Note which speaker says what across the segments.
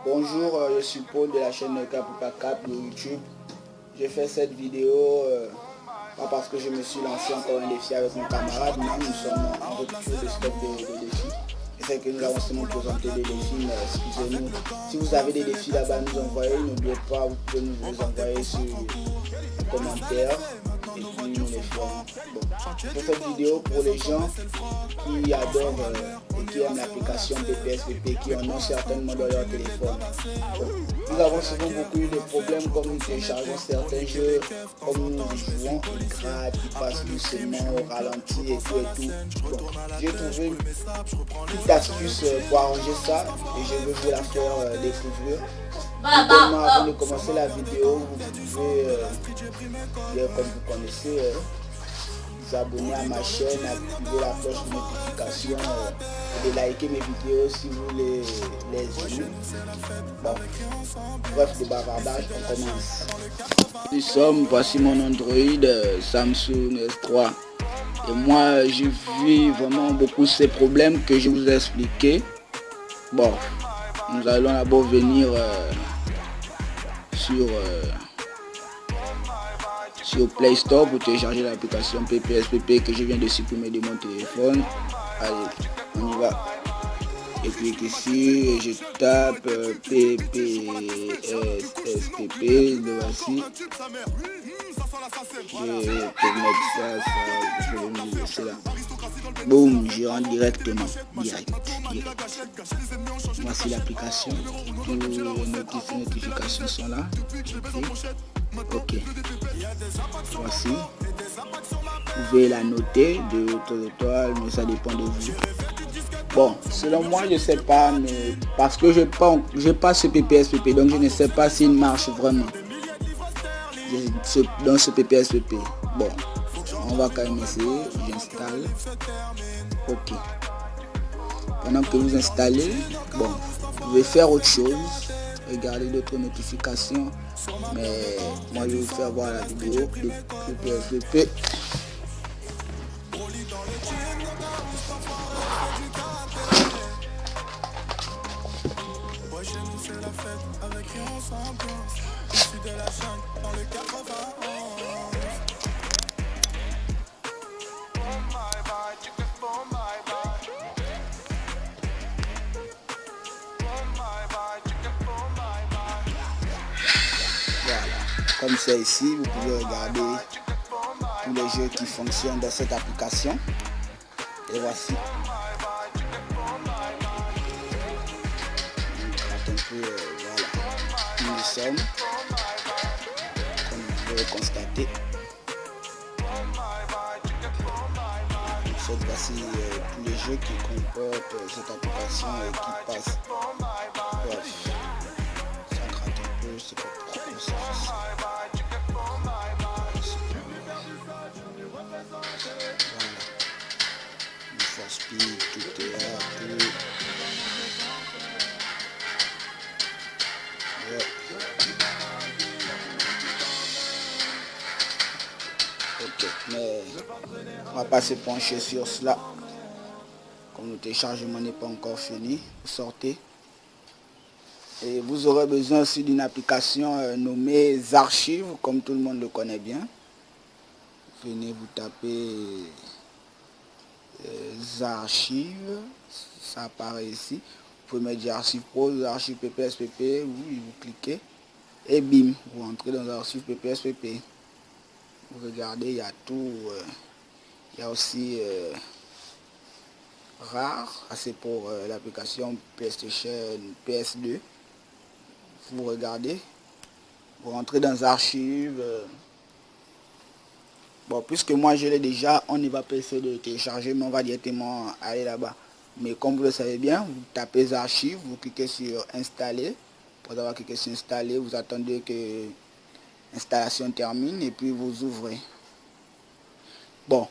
Speaker 1: Bonjour, je suis Paul de la chaîne Kapupa Cap de YouTube. J'ai fait cette vidéo pas parce que je me suis lancé encore un défi avec mon camarade, non, nous sommes en rupture de stock de défis. Et c'est que nous avons seulement présenté des défis, mais excusez-nous. Si vous avez des défis là-bas à nous envoyer, n'oubliez pas, vous pouvez nous les envoyer sur les commentaires et puis nous les ferons. Bon, je fais cette vidéo pour les gens qui adorent et qui aiment l'application PPSPP, qui en ont certainement dans leur téléphone. Bon, nous avons souvent beaucoup eu des problèmes comme nous téléchargeons certains jeux, comme nous jouons, ils grattent, ils passent doucement au ralenti et tout et tout. Bon, j'ai trouvé une petite astuce pour arranger ça et je veux vous la faire découvrir. Également, avant de commencer la vidéo, vous pouvez, comme vous connaissez, vous abonner à ma chaîne, activer la cloche de notification et de liker mes vidéos si vous les aimez. Bon, bref, de bavardage, on commence. Voici mon Android Samsung S3. Et moi, je vis vraiment beaucoup ces problèmes que je vous ai expliqués. Bon, nous allons d'abord venir sur Play Store pour télécharger l'application PPSPP que je viens de supprimer de mon téléphone. Allez, on y va. Je clique ici et je tape PPSPP, le voici. Je peux mettre ça, je vais me laisser là. Boum, je rentre directement. Direct. Voici l'application. Toutes les notifications sont là. Ok. Voici. Vous pouvez la noter de votre étoile, mais ça dépend de vous. Bon, selon moi, je sais pas, mais parce que je pas ce PPSPP, donc je ne sais pas s'il marche vraiment dans ce PPSPP. Bon, on va quand même essayer. J'installe. Ok. Pendant que vous installez, bon, vous pouvez faire autre chose, regarder d'autres notifications, mais moi je vais vous faire voir la vidéo de PPSPP. Comme c'est ici, vous pouvez regarder tous les jeux qui fonctionnent dans cette application. Et voici. Un peu, voilà. Nous sommes, comme vous pouvez constater. Cette voici tous les jeux qui comportent cette application et qui passent. Bref, ça gratte un peu, c'est pas trop ça. Tout est là, tout. Ouais. Ok, mais on va pas se pencher sur cela. Comme le téléchargement n'est pas encore fini, vous sortez. Et vous aurez besoin aussi d'une application nommée Zarchive, comme tout le monde le connaît bien. Venez vous taper Zarchive, ça apparaît ici. Vous pouvez mettre Zarchive Pro, Zarchive PPSPP, vous cliquez et bim, vous entrez dans Zarchive PPSPP. Vous regardez, il y a tout, il y a aussi rare, c'est pour l'application PlayStation PS2. Vous regardez, vous rentrez dans Archives. Bon, puisque moi je l'ai déjà, on ne va pas essayer de télécharger, mais on va directement aller là-bas. Mais comme vous le savez bien, vous tapez Archives, vous cliquez sur Installer. Pour avoir cliqué sur Installer, vous attendez que l'installation termine et puis vous ouvrez. Bon,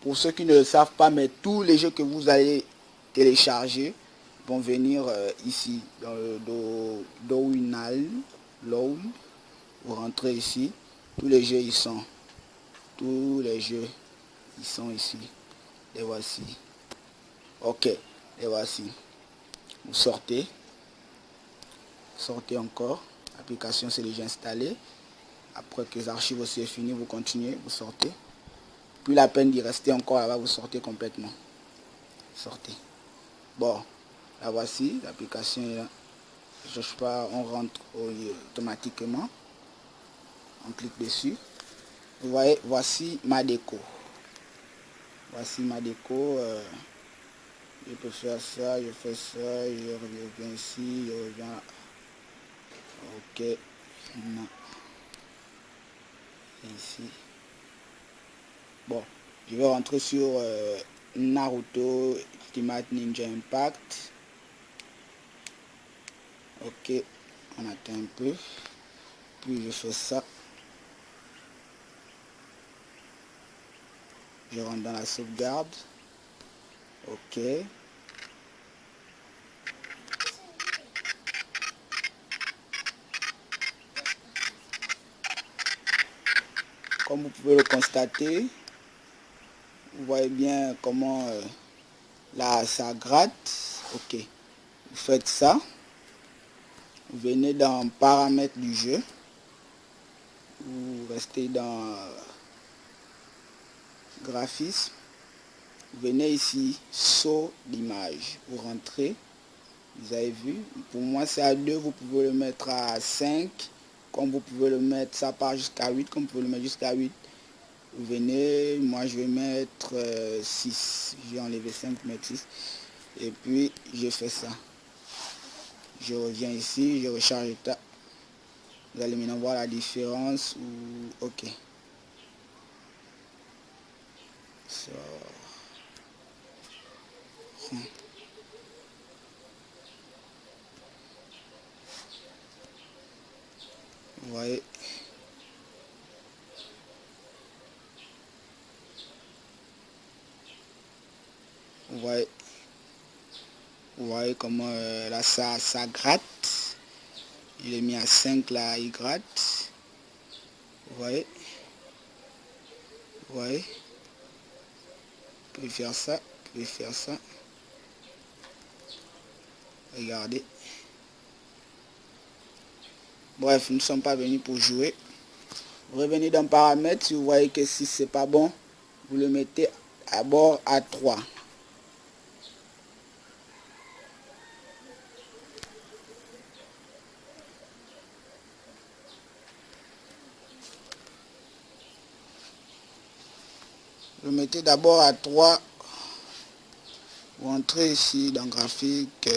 Speaker 1: pour ceux qui ne le savent pas, mais tous les jeux que vous allez télécharger vont venir ici dans le Download. Vous rentrez ici, tous les jeux ils sont. Tous les jeux ils sont ici. Les voici. Ok, les voici. Vous sortez. sortez encore. L'application c'est déjà installé. Après que les archives aussi est fini, vous continuez, vous sortez. Plus la peine d'y rester encore là-bas, vous sortez complètement. Sortez. Bon, la voici, l'application est là. Je sais pas, on rentre automatiquement. On clique dessus. Vous voyez, voici ma déco. Voici ma déco. Je peux faire ça, je fais ça, je reviens ici, je reviens là. Ok. Non. Ici. Bon, je vais rentrer sur Naruto Ultimate Ninja Impact. Ok, on attend un peu. Puis je fais ça. Je rentre dans la sauvegarde. Ok. Comme vous pouvez le constater, vous voyez bien comment là ça gratte. Ok. Vous faites ça. Vous venez dans paramètres du jeu. Vous restez dans graphisme. Vous venez ici, saut d'image. Vous rentrez. Vous avez vu. Pour moi c'est à 2. Vous pouvez le mettre à 5. Comme vous pouvez le mettre, ça part jusqu'à 8. Comme vous pouvez le mettre jusqu'à 8. Vous venez, moi je vais mettre 6. J'ai enlevé 5 pour mettre 6. Et puis je fais ça. Je reviens ici, je recharge l'état. Vous allez maintenant voir la différence. Ou ok. So. Vous voyez. Vous voyez comment là ça gratte. Je l'ai mis à 5 là, il gratte. Vous voyez. Vous voyez. Vous pouvez faire ça. Vous pouvez faire ça. Regardez. Bref, nous ne sommes pas venus pour jouer. Vous revenez dans paramètres. Si vous voyez que si c'est pas bon, vous le mettez à bord à 3. Vous mettez d'abord à 3. Vous entrez ici dans graphique.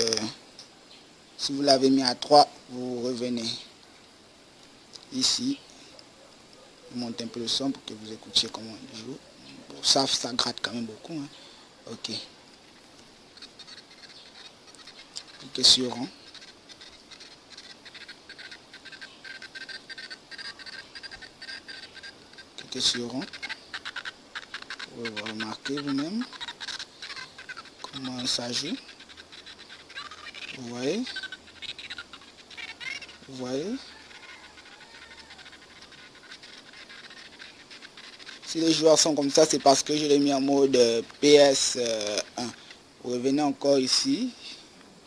Speaker 1: Si vous l'avez mis à 3, vous revenez ici. Je monte un peu le son pour que vous écoutiez comment il joue. Bon, ça gratte quand même beaucoup. Hein. Ok. Cliquez sur rang. Cliquez sur rang. Vous remarquez vous-même comment ça joue. Vous voyez. Vous voyez. Si les joueurs sont comme ça, c'est parce que je l'ai mis en mode PS1. Vous revenez encore ici.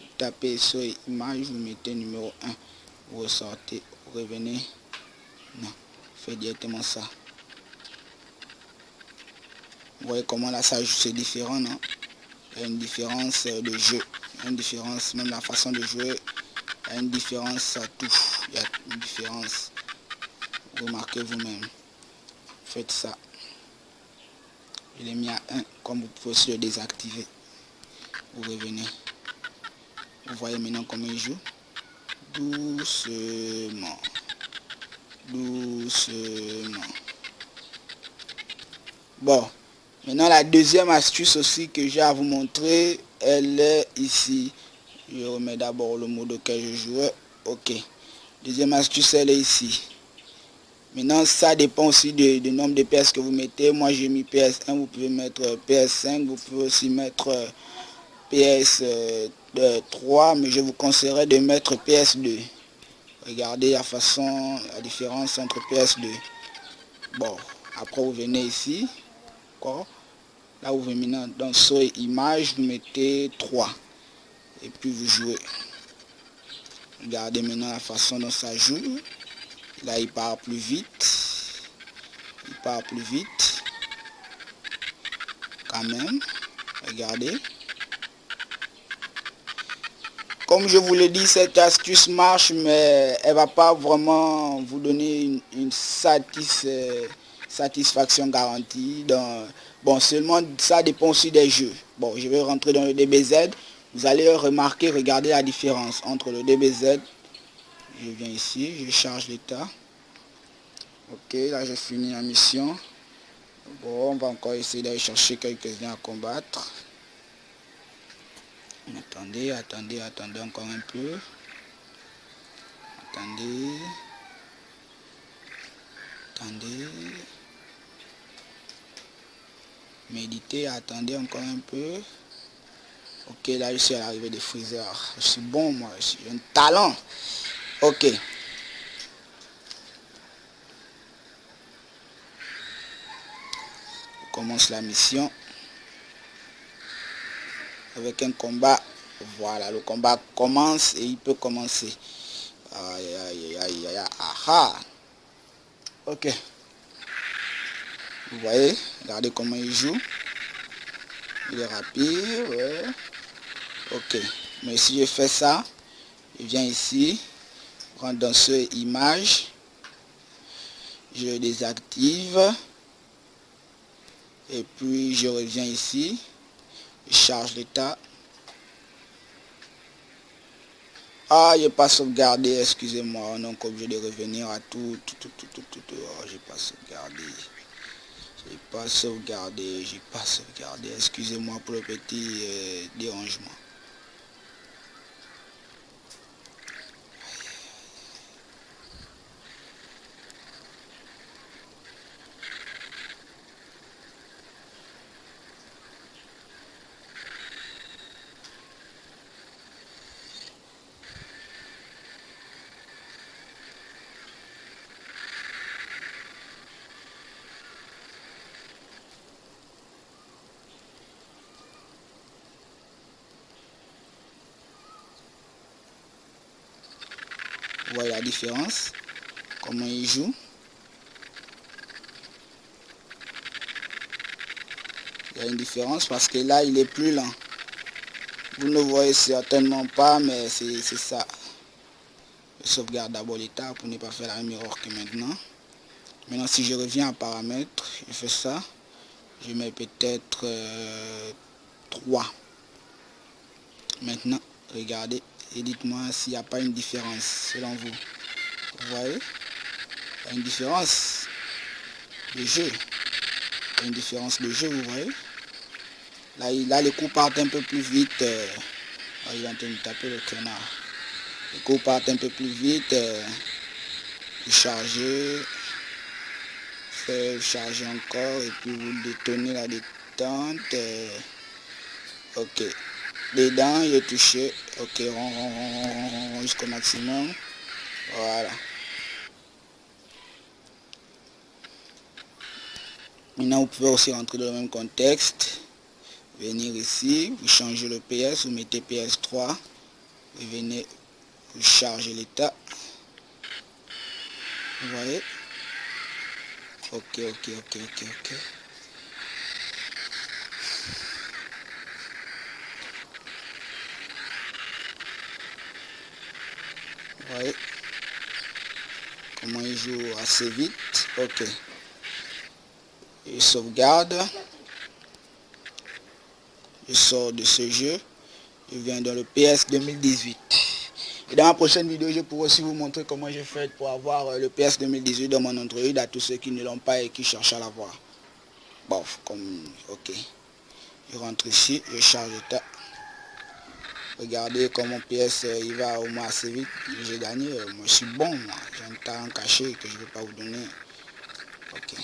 Speaker 1: Vous tapez sur image, vous mettez numéro 1. Vous ressortez, vous revenez. Non, faites directement ça. Vous voyez comment là ça joue, c'est différent, non? Il y a une différence de jeu. Il y a une différence, même la façon de jouer. Il y a une différence à tout. Il y a une différence. Vous remarquez vous-même. Faites ça. Je l'ai mis à 1, comme vous pouvez aussi le désactiver. Vous revenez. Vous voyez maintenant comment il joue. Doucement. Doucement. Bon. Maintenant la deuxième astuce aussi que j'ai à vous montrer, elle est ici. Je remets d'abord le mode auquel je jouais. Ok. Deuxième astuce, elle est ici. Maintenant, ça dépend aussi du nombre de PS que vous mettez. Moi, j'ai mis PS1, vous pouvez mettre PS5, vous pouvez aussi mettre PS3, mais je vous conseillerais de mettre PS2. Regardez la différence entre PS2. Bon, après vous venez ici. Quoi? Là, vous venez maintenant dans saut et image, vous mettez 3. Et puis vous jouez. Regardez maintenant la façon dont ça joue. Là, il part plus vite. Il part plus vite. Quand même. Regardez. Comme je vous l'ai dit, cette astuce marche, mais elle va pas vraiment vous donner une satisfaction garantie. Bon, seulement ça dépend aussi des jeux. Bon, je vais rentrer dans le DBZ. Vous allez remarquer, regardez la différence entre le DBZ. Je viens ici, je charge l'état. Ok, là j'ai fini la mission. Bon, on va encore essayer d'aller chercher quelques-uns à combattre. Attendez encore un peu. Attendez. Méditez, attendez encore un peu. Ok, là je suis à l'arrivée des Freezer. Je suis bon, moi, j'ai un talent. Ok. On commence la mission avec un combat. Voilà, le combat commence et il peut commencer. Aïe, aïe, aïe, aïe, aha. Ok. Vous voyez, regardez comment il joue. Il est rapide, ouais. Ok. Mais si je fais ça, je viens ici, rentre dans ce image, je le désactive. Et puis je reviens ici, je charge l'état. Ah, j'ai pas sauvegardé, excusez-moi, on est encore obligé de revenir à tout. Oh, j'ai pas sauvegardé, excusez-moi pour le petit dérangement. Vous voyez la différence, comment il joue. Il y a une différence parce que là il est plus lent. Vous ne voyez certainement pas, mais c'est ça. Je sauvegarde d'abord l'état pour ne pas faire la même erreur que maintenant. Maintenant si je reviens à paramètres, je fais ça. Je mets peut-être 3. Maintenant, regardez et dites-moi s'il n'y a pas une différence selon vous. Vous voyez, il y a une différence de jeu. Il y a une différence de jeu, vous voyez. Là les coups partent un peu plus vite. Il est en train de taper le canard. Les coups partent un peu plus vite. Vous chargez. Charger encore et puis vous détonnez la détente. Ok. Dedans, il est touché. Ok, rond jusqu'au maximum. Voilà. Maintenant, vous pouvez aussi rentrer dans le même contexte. Venir ici, vous changez le PS, vous mettez PS3. Vous venez, vous chargez l'état. Vous voyez? Ok. Vous voyez comment il joue assez vite. Ok. Je sauvegarde. Je sors de ce jeu. Je viens dans le PS 2018. Et dans la prochaine vidéo, je pourrai aussi vous montrer comment j'ai fait pour avoir le PS 2018 dans mon Android à tous ceux qui ne l'ont pas et qui cherchent à l'avoir. Bon, comme... Ok. Je rentre ici, je charge l'état. Regardez comment PS il va au moins assez vite. J'ai gagné. Moi je suis bon, moi. J'ai un talent caché que je ne vais pas vous donner. Ok.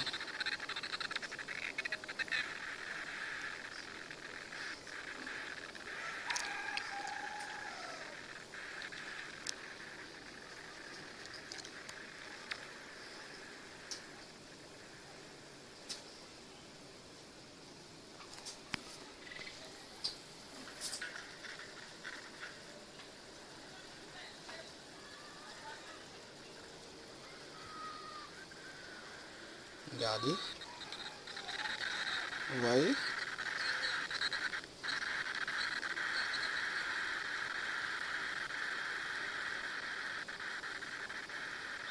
Speaker 1: Regardez. Vous voyez?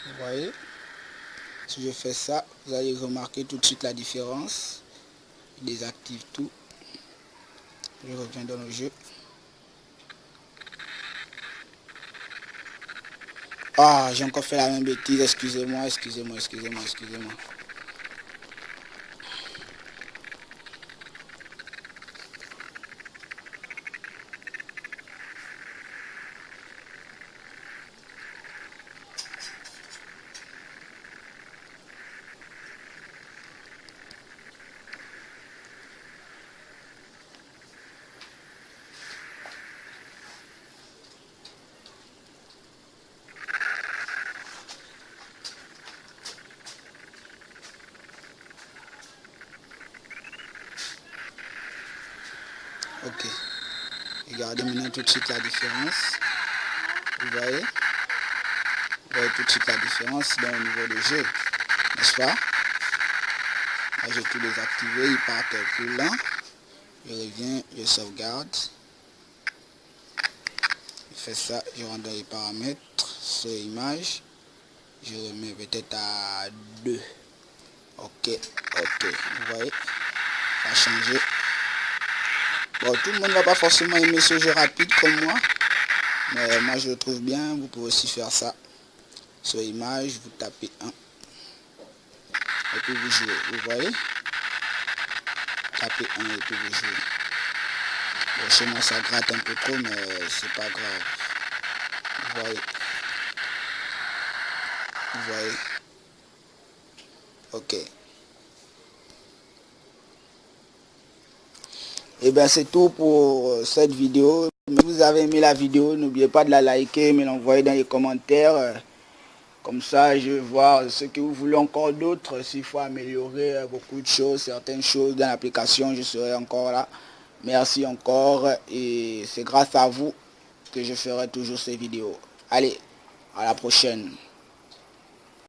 Speaker 1: Vous voyez? Si je fais ça, vous allez remarquer tout de suite la différence. Je désactive tout. Je reviens dans le jeu. Ah, j'ai encore fait la même bêtise. Excusez-moi. Ok. Regardez maintenant tout de suite la différence. Vous voyez? Vous voyez tout de suite la différence dans le niveau de jeu. N'est-ce pas? Là, j'ai tout désactivé. Il part plus lent. Je reviens, je sauvegarde. Je fais ça, je rentre dans les paramètres. Sur image. Je remets peut-être à 2. Ok. Vous voyez? Ça a changé. Bon, tout le monde ne va pas forcément aimer ce jeu rapide comme moi. Mais moi je le trouve bien. Vous pouvez aussi faire ça. Sur image, vous tapez 1. Et puis vous jouez. Vous voyez? Tapez 1 et puis vous jouez. Bon, chez moi ça gratte un peu trop, mais c'est pas grave. Vous voyez? Vous voyez? Ok. Et bien c'est tout pour cette vidéo. Si vous avez aimé la vidéo, n'oubliez pas de la liker, me l'envoyer dans les commentaires. Comme ça, je vais voir ce que vous voulez encore d'autres. S'il faut améliorer beaucoup de choses, certaines choses dans l'application, je serai encore là. Merci encore et c'est grâce à vous que je ferai toujours ces vidéos. Allez, à la prochaine.